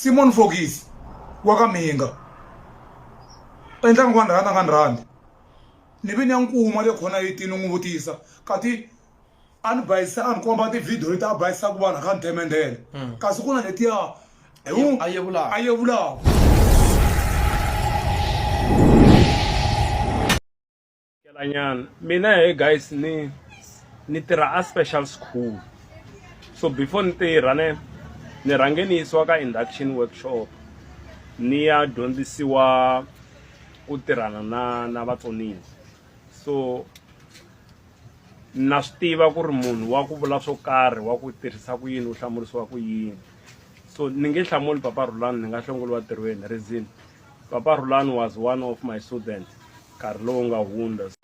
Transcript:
Simoni Fokisi waka Mhinga endla ngwanirandi ni vi ni ya nkuma le khona yi tini n'wi vutisa kati a ni bayisa a ni komba tivhidiyo leti a bayisaka vanhu ka ni themendele kasi ku na letiya a yevulaka Mina hey guys ni tirha a special school, so before ni tirha ni rhange ni yisiwa ka induction workshop ni ya dyondzisiwa ku tirhana na vatsoniwa. So na swi tiva ku ri munhu wa ku vula swo karhi wa ku tirhisa ku yini u hlamurisiwa ku yini. So ni nge hlamuli Papa Rhulani ni nga hlongoliwa tirhweni reason Papa Rhulani was one of my students nkarhi lowu nga hundza.